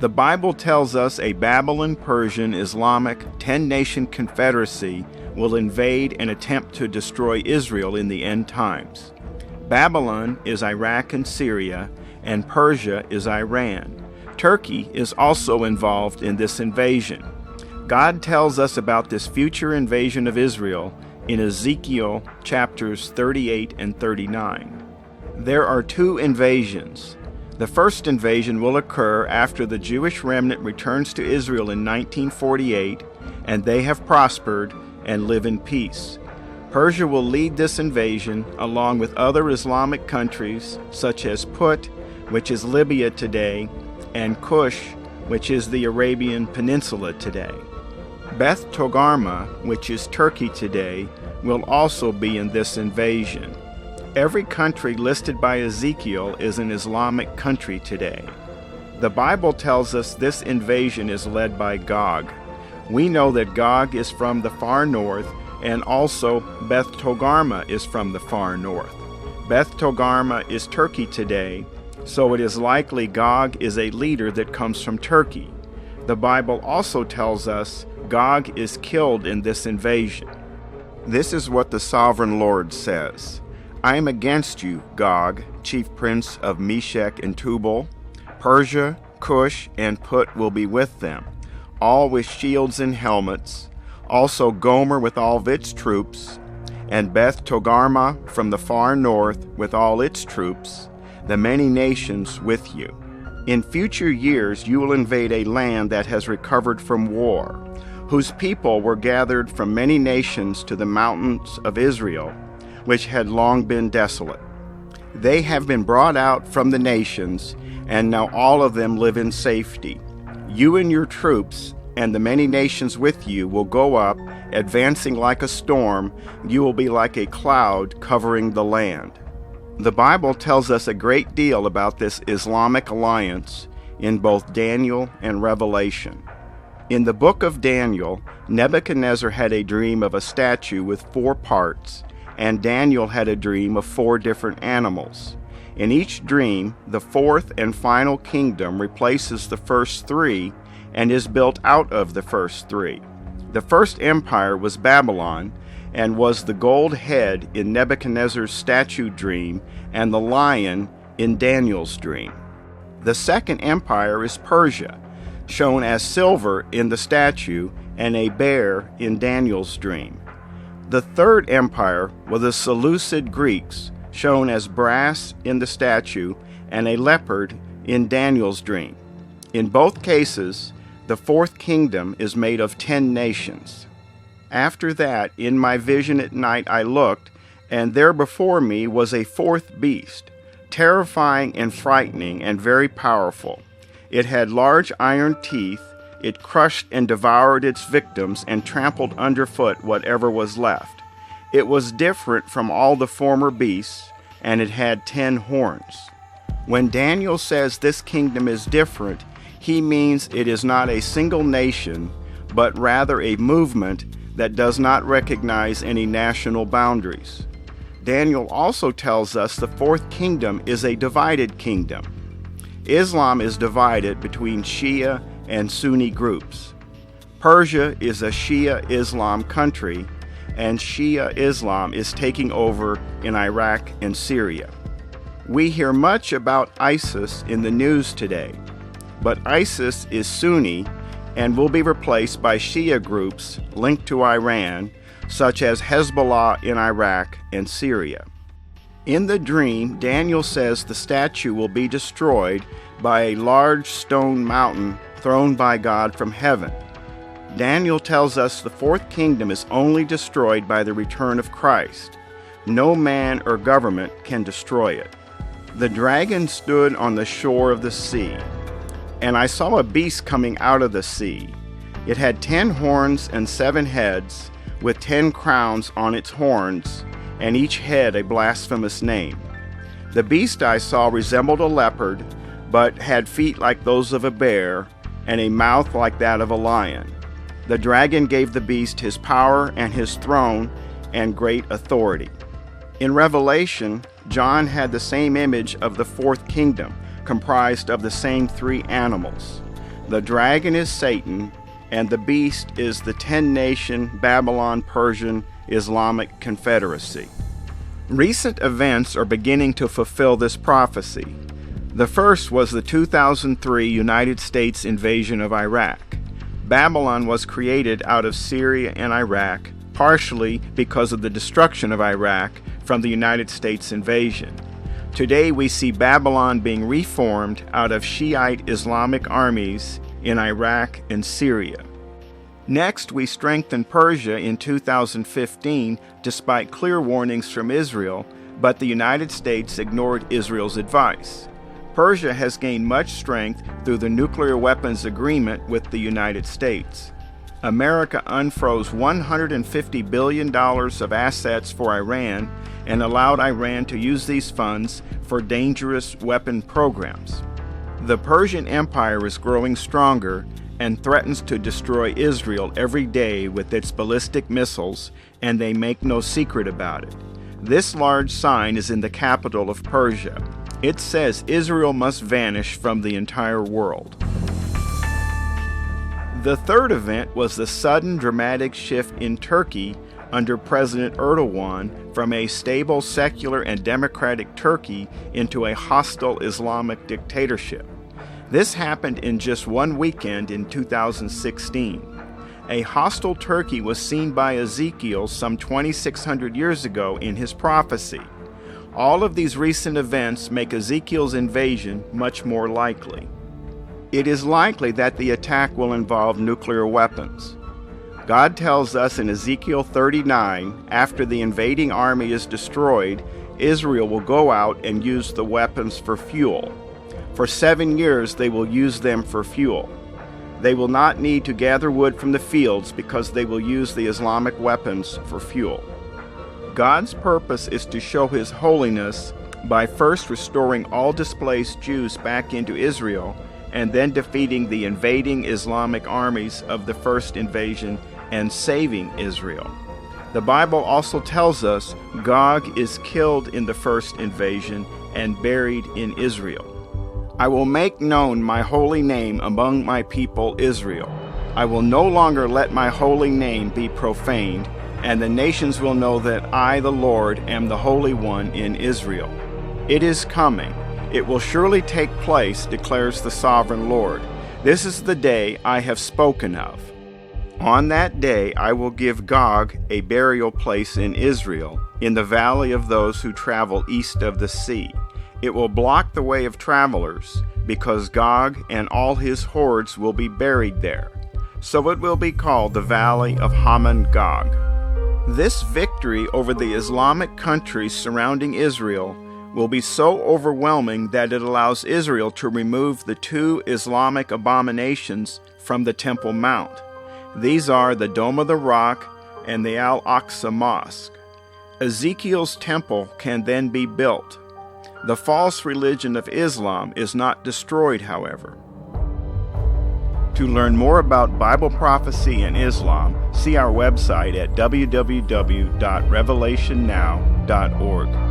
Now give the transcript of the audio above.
The Bible tells us a Babylon-Persian Islamic 10-nation confederacy will invade and attempt to destroy Israel in the end times. Babylon is Iraq and Syria, and Persia is Iran. Turkey is also involved in this invasion. God tells us about this future invasion of Israel in Ezekiel chapters 38 and 39. There are two invasions. The first invasion will occur after the Jewish remnant returns to Israel in 1948, and they have prospered and live in peace. Persia will lead this invasion along with other Islamic countries such as Put, which is Libya today, and Kush, which is the Arabian Peninsula today. Beth Togarmah, which is Turkey today, will also be in this invasion. Every country listed by Ezekiel is an Islamic country today. The Bible tells us this invasion is led by Gog. We know that Gog is from the far north, and also Beth Togarmah is from the far north. Beth Togarmah is Turkey today, so it is likely Gog is a leader that comes from Turkey. The Bible also tells us Gog is killed in this invasion. This is what the Sovereign Lord says. I am against you, Gog, chief prince of Meshech and Tubal. Persia, Cush, and Put will be with them, all with shields and helmets, also Gomer with all of its troops, and Beth Togarmah from the far north with all its troops, the many nations with you. In future years you will invade a land that has recovered from war, whose people were gathered from many nations to the mountains of Israel, which had long been desolate. They have been brought out from the nations, and now all of them live in safety. You and your troops and the many nations with you will go up, advancing like a storm. You will be like a cloud covering the land. The Bible tells us a great deal about this Islamic alliance in both Daniel and Revelation. In the book of Daniel, Nebuchadnezzar had a dream of a statue with 4 parts, and Daniel had a dream of 4 different animals. In each dream, the 4th and final kingdom replaces the first 3 and is built out of the first 3. The first empire was Babylon, and was the gold head in Nebuchadnezzar's statue dream and the lion in Daniel's dream. The second empire is Persia, shown as silver in the statue and a bear in Daniel's dream. The third empire was the Seleucid Greeks, shown as brass in the statue and a leopard in Daniel's dream. In both cases, the 4th kingdom is made of 10 nations. After that, in my vision at night I looked, and there before me was a 4th beast, terrifying and frightening and very powerful. It had large iron teeth. It crushed and devoured its victims and trampled underfoot whatever was left. It was different from all the former beasts, and it had 10 horns. When Daniel says this kingdom is different, he means it is not a single nation, but rather a movement that does not recognize any national boundaries. Daniel also tells us the 4th kingdom is a divided kingdom. Islam is divided between Shia and Sunni groups. Persia is a Shia Islam country, and Shia Islam is taking over in Iraq and Syria. We hear much about ISIS in the news today, but ISIS is Sunni and will be replaced by Shia groups linked to Iran, such as Hezbollah in Iraq and Syria. In the dream, Daniel says the statue will be destroyed by a large stone mountain thrown by God from heaven. Daniel tells us the 4th kingdom is only destroyed by the return of Christ. No man or government can destroy it. The dragon stood on the shore of the sea, and I saw a beast coming out of the sea. It had 10 horns and 7 heads, with 10 crowns on its horns, and each head a blasphemous name. The beast I saw resembled a leopard, but had feet like those of a bear, and a mouth like that of a lion. The dragon gave the beast his power and his throne and great authority. In Revelation, John had the same image of the 4th kingdom, comprised of the same 3 animals. The dragon is Satan, and the beast is the 10-nation Babylon-Persian Islamic confederacy. Recent events are beginning to fulfill this prophecy. The first was the 2003 United States invasion of Iraq. Babylon was created out of Syria and Iraq, partially because of the destruction of Iraq from the United States invasion. Today we see Babylon being reformed out of Shiite Islamic armies in Iraq and Syria. Next, we strengthened Persia in 2015 despite clear warnings from Israel, but the United States ignored Israel's advice. Persia has gained much strength through the nuclear weapons agreement with the United States. America unfroze $150 billion of assets for Iran and allowed Iran to use these funds for dangerous weapon programs. The Persian Empire is growing stronger and threatens to destroy Israel every day with its ballistic missiles, and they make no secret about it. This large sign is in the capital of Persia. It says Israel must vanish from the entire world. The third event was the sudden dramatic shift in Turkey under President Erdogan from a stable, secular, and democratic Turkey into a hostile Islamic dictatorship. This happened in just one weekend in 2016. A hostile Turkey was seen by Ezekiel some 2,600 years ago in his prophecy. All of these recent events make Ezekiel's invasion much more likely. It is likely that the attack will involve nuclear weapons. God tells us in Ezekiel 39, after the invading army is destroyed, Israel will go out and use the weapons for fuel. For 7 years they will use them for fuel. They will not need to gather wood from the fields because they will use the Islamic weapons for fuel. God's purpose is to show His holiness by first restoring all displaced Jews back into Israel and then defeating the invading Islamic armies of the first invasion and saving Israel. The Bible also tells us Gog is killed in the first invasion and buried in Israel. I will make known my holy name among my people Israel. I will no longer let my holy name be profaned, and the nations will know that I, the Lord, am the Holy One in Israel. It is coming. It will surely take place, declares the sovereign Lord. This is the day I have spoken of. On that day I will give Gog a burial place in Israel, in the valley of those who travel east of the sea. It will block the way of travelers, because Gog and all his hordes will be buried there. So it will be called the Valley of Hamon-Gog. This victory over the Islamic countries surrounding Israel will be so overwhelming that it allows Israel to remove the 2 Islamic abominations from the Temple Mount. These are the Dome of the Rock and the Al-Aqsa Mosque. Ezekiel's temple can then be built. The false religion of Islam is not destroyed, however. To learn more about Bible prophecy and Islam, see our website at www.revelationnow.org.